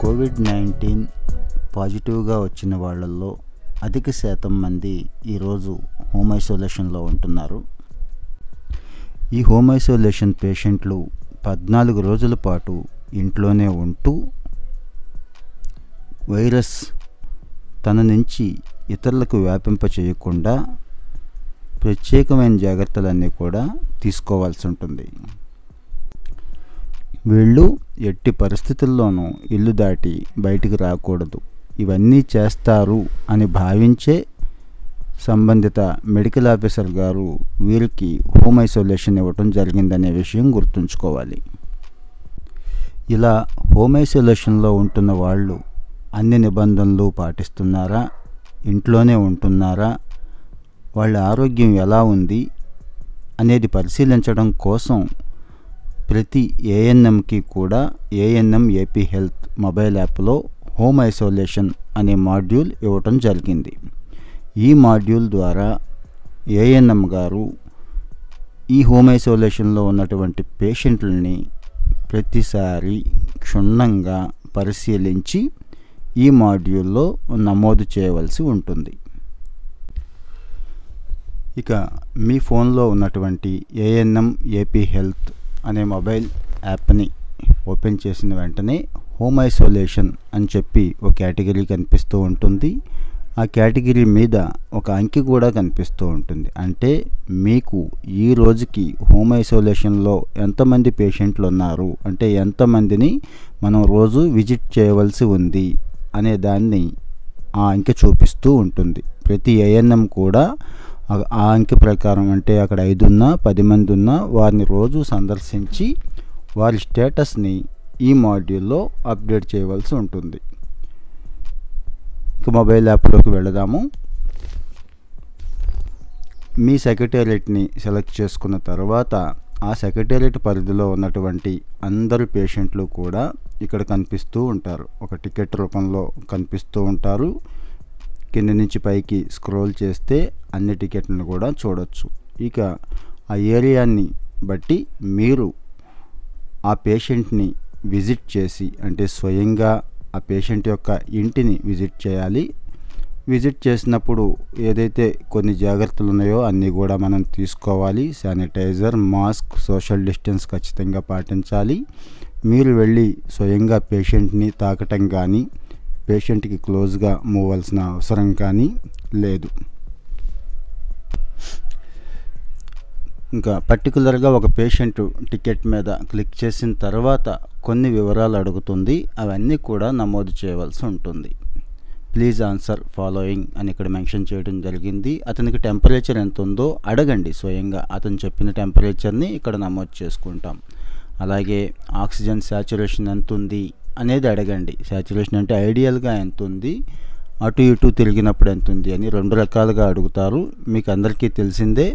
COVID-19 పాజిటివ్గా వచ్చిన వాళ్ళల్లో అధిక శాతం మంది ఈరోజు హోమ్ ఐసోలేషన్లో ఉంటున్నారు. ఈ హోమ్ ఐసోలేషన్ పేషెంట్లు 14 రోజుల పాటు ఇంట్లోనే ఉంటూ వైరస్ తన నుంచి ఇతరులకు వ్యాపింపచేయకుండా ప్రత్యేకమైన జాగ్రత్తలన్నీ కూడా తీసుకోవాల్సి ఉంటుంది. వీళ్ళు ఎట్టి పరిస్థితుల్లోనూ ఇల్లు దాటి బయటికి రాకూడదు. ఇవన్నీ చేస్తారు అని భావించే సంబంధిత మెడికల్ ఆఫీసర్ గారు వీరికి హోమ్ ఐసోలేషన్ ఇవ్వటం జరిగిందనే విషయం గుర్తుంచుకోవాలి. ఇలా హోమ్ ఐసోలేషన్లో ఉంటున్న వాళ్ళు అన్ని నిబంధనలు పాటిస్తున్నారా, ఇంట్లోనే ఉంటున్నారా, వాళ్ళ ఆరోగ్యం ఎలా ఉంది అనేది పరిశీలించడం కోసం ప్రతి ఏఎన్ఎంకి కూడా ఏఎన్ఎం ఏపీ హెల్త్ మొబైల్ యాప్లో హోమ్ ఐసోలేషన్ అనే మాడ్యూల్ ఇవ్వటం జరిగింది. ఈ మాడ్యూల్ ద్వారా ఏఎన్ఎం గారు ఈ హోమ్ ఐసోలేషన్లో ఉన్నటువంటి పేషెంట్లని ప్రతిసారి క్షుణ్ణంగా పరిశీలించి ఈ మాడ్యూల్లో నమోదు చేయవలసి ఉంటుంది. ఇక మీ ఫోన్లో ఉన్నటువంటి ఏఎన్ఎం ఏపీ హెల్త్ అనే మొబైల్ యాప్ని ఓపెన్ చేసిన వెంటనే హోమ్ ఐసోలేషన్ అని చెప్పి ఒక కేటగిరీ కనిపిస్తూ ఉంటుంది. ఆ కేటగిరీ మీద ఒక అంకె కూడా కనిపిస్తూ ఉంటుంది. అంటే మీకు ఈ రోజుకి హోమ్ ఐసోలేషన్లో ఎంతమంది పేషెంట్లు ఉన్నారు, అంటే ఎంతమందిని మనం రోజు విజిట్ చేయవలసి ఉంది అనే దాన్ని ఆ అంకె చూపిస్తూ ఉంటుంది. ప్రతి ఏఎన్ఎం కూడా ఆ అంకె ప్రకారం, అంటే అక్కడ 5 ఉన్నా 10 మంది ఉన్నా వారిని రోజు సందర్శించి వారి స్టేటస్ని ఈ మాడ్యూల్లో అప్డేట్ చేయవలసి ఉంటుంది. ఇక మొబైల్ యాప్లోకి వెళదాము. మీ సెక్రటేరియట్ని సెలెక్ట్ చేసుకున్న తర్వాత ఆ సెక్రటేరియట్ పరిధిలో ఉన్నటువంటి అందరు పేషెంట్లు కూడా ఇక్కడ కనిపిస్తూ ఉంటారు. ఒక టికెట్ రూపంలో కనిపిస్తూ ఉంటారు. కింద నుంచి పైకి స్క్రోల్ చేస్తే అన్ని టికెట్లను కూడా చూడొచ్చు. ఇక ఆ ఏరియాని బట్టి మీరు ఆ పేషెంట్ని విజిట్ చేసి, అంటే స్వయంగా ఆ పేషెంట్ యొక్క ఇంటిని విజిట్ చేయాలి. విజిట్ చేసినప్పుడు ఏదైతే కొన్ని జాగ్రత్తలు ఉన్నాయో అన్నీ కూడా మనం తీసుకోవాలి. శానిటైజర్, మాస్క్, సోషల్ డిస్టెన్స్ ఖచ్చితంగా పాటించాలి. మీరు వెళ్ళి స్వయంగా పేషెంట్ని తాకటం కానీ పేషెంట్కి క్లోజ్గా మూవ్ అవ్వాల్సిన అవసరం కానీ లేదు. ఇంకా పర్టికులర్గా ఒక పేషెంట్ టికెట్ మీద క్లిక్ చేసిన తర్వాత కొన్ని వివరాలు అడుగుతుంది. అవన్నీ కూడా నమోదు చేయవలసి ఉంటుంది. ప్లీజ్ ఆన్సర్ ఫాలోయింగ్ అని ఇక్కడ మెన్షన్ చేయడం జరిగింది. అతనికి టెంపరేచర్ ఎంత ఉందో అడగండి. స్వయంగా అతను చెప్పిన టెంపరేచర్ని ఇక్కడ నమోదు చేసుకుంటాం. అలాగే ఆక్సిజన్ శాచురేషన్ ఎంత ఉంది అనేది అడగండి. శాచురేషన్ అంటే ఐడియల్గా ఎంత ఉంది, అటు ఇటు తిరిగినప్పుడు ఎంత ఉంది అని 2 రకాలుగా అడుగుతారు. మీకు అందరికీ తెలిసిందే.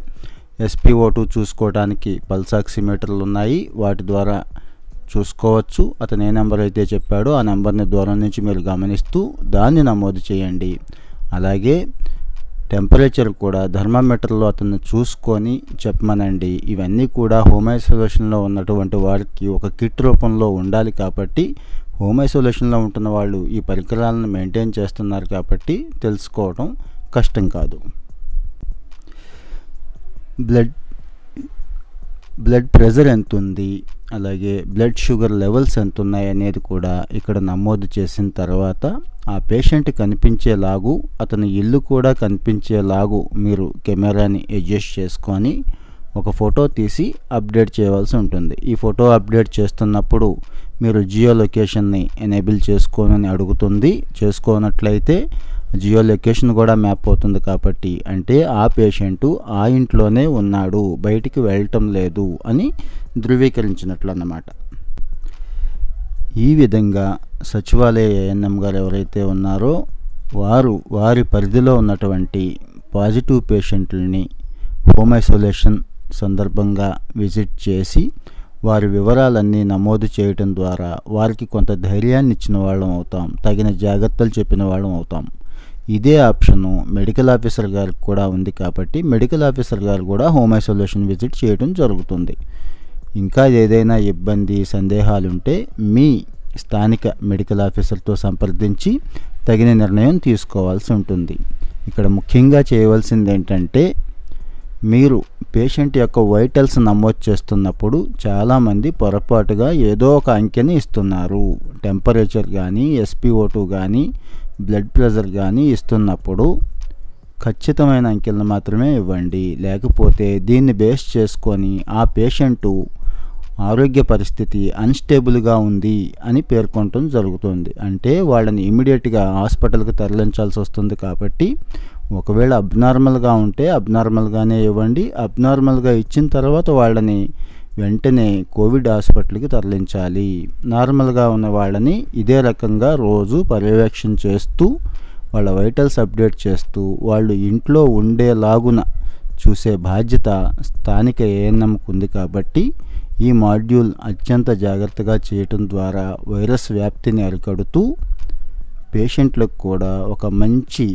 SpO2 చూసుకోవడానికి పల్స్ ఆక్సిమీటర్లు ఉన్నాయి. వాటి ద్వారా చూసుకోవచ్చు. అతను ఏ నెంబర్ అయితే చెప్పాడో ఆ నెంబర్ని దూరం నుంచి మీరు గమనిస్తూ దాన్ని నమోదు చేయండి. అలాగే టెంపరేచర్ కూడా థర్మామీటర్లో అతన్ని చూసుకొని చెప్పమనండి. ఇవన్నీ కూడా హోమ్ ఐసోలేషన్లో ఉన్నటువంటి వారికి ఒక కిట్ రూపంలో ఉండాలి. కాబట్టి హోమ్ ఐసోలేషన్లో ఉంటున్న వాళ్ళు ఈ పరికరాలను మెయింటైన్ చేస్తున్నారు కాబట్టి తెలుసుకోవడం కష్టం కాదు. బ్లడ్ ప్రెషర్ ఎంత ఉంది, అలాగే బ్లడ్ షుగర్ లెవెల్స్ ఎంత ఉన్నాయి అనేది కూడా ఇక్కడ నమోదు చేసిన తర్వాత ఆ పేషెంట్ కనిపించేలాగు, అతని ఇల్లు కూడా కనిపించేలాగు మీరు కెమెరాని అడ్జస్ట్ చేసుకొని ఒక ఫోటో తీసి అప్డేట్ చేయవలసి ఉంటుంది. ఈ ఫోటో అప్డేట్ చేస్తున్నప్పుడు మీరు జియో లొకేషన్ని ఎనేబుల్ చేసుకోనని అడుగుతుంది. చేసుకోనట్లయితే జియో లొకేషన్ కూడా మ్యాప్ అవుతుంది. కాబట్టి అంటే ఆ పేషెంటు ఆ ఇంట్లోనే ఉన్నాడు, బయటికి వెళ్ళటం లేదు అని ధృవీకరించినట్లు అన్నమాట. ఈ విధంగా సచివాలయ ఏఎన్ఎం గారు ఎవరైతే ఉన్నారో వారి పరిధిలో ఉన్నటువంటి పాజిటివ్ పేషెంట్లని హోమ్ ఐసోలేషన్ సందర్భంగా విజిట్ చేసి వారి వివరాలన్నీ నమోదు చేయటం ద్వారా వారికి కొంత ధైర్యాన్ని ఇచ్చిన వాళ్ళం అవుతాం, తగిన జాగ్రత్తలు చెప్పిన వాళ్ళం అవుతాం. ఇదే ఆప్షను మెడికల్ ఆఫీసర్ గారికి కూడా ఉంది. కాబట్టి మెడికల్ ఆఫీసర్ గారు కూడా హోమ్ ఐసోలేషన్ విజిట్ చేయడం జరుగుతుంది. ఇంకా ఏదైనా ఇబ్బంది, సందేహాలు ఉంటే మీ స్థానిక మెడికల్ ఆఫీసర్తో సంప్రదించి తగిన నిర్ణయం తీసుకోవాల్సి ఉంటుంది. ఇక్కడ ముఖ్యంగా చేయవలసింది ఏంటంటే, మీరు పేషెంట్ యొక్క వైటల్స్ నమోదు చేస్తున్నప్పుడు చాలామంది పొరపాటుగా ఏదో ఒక అంకెని ఇస్తున్నారు. టెంపరేచర్ కానీ, SpO2 కానీ, బ్లడ్ ప్రెషర్ కానీ ఇస్తున్నప్పుడు ఖచ్చితమైన అంకెలను మాత్రమే ఇవ్వండి. లేకపోతే దీన్ని బేస్ చేసుకొని ఆ పేషెంటు ఆరోగ్య పరిస్థితి అన్స్టేబుల్గా ఉంది అని పేర్కొనటం జరుగుతుంది. అంటే వాళ్ళని ఇమీడియట్గా హాస్పిటల్కి తరలించాల్సి వస్తుంది. కాబట్టి ఒకవేళ అబ్నార్మల్గా ఉంటే అబ్నార్మల్గానే ఇవ్వండి. అబ్నార్మల్గా ఇచ్చిన తర్వాత వాళ్ళని వెంటనే కోవిడ్ హాస్పిటల్కి తరలించాలి. నార్మల్గా ఉన్న వాళ్ళని ఇదే రకంగా రోజు పర్యవేక్షణ చేస్తూ వాళ్ళ వైటల్స్ అప్డేట్ చేస్తూ వాళ్ళు ఇంట్లో ఉండేలాగున చూసే బాధ్యత స్థానిక ANMకు ఉంది. కాబట్టి ఈ మాడ్యూల్ అత్యంత జాగ్రత్తగా చేయటం ద్వారా వైరస్ వ్యాప్తిని అరికడుతూ పేషెంట్లకు కూడా ఒక మంచి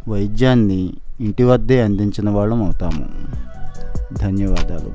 వైద్యాన్ని ఇంటి వద్దే అందించిన వాళ్ళం అవుతాము. ధన్యవాదాలు.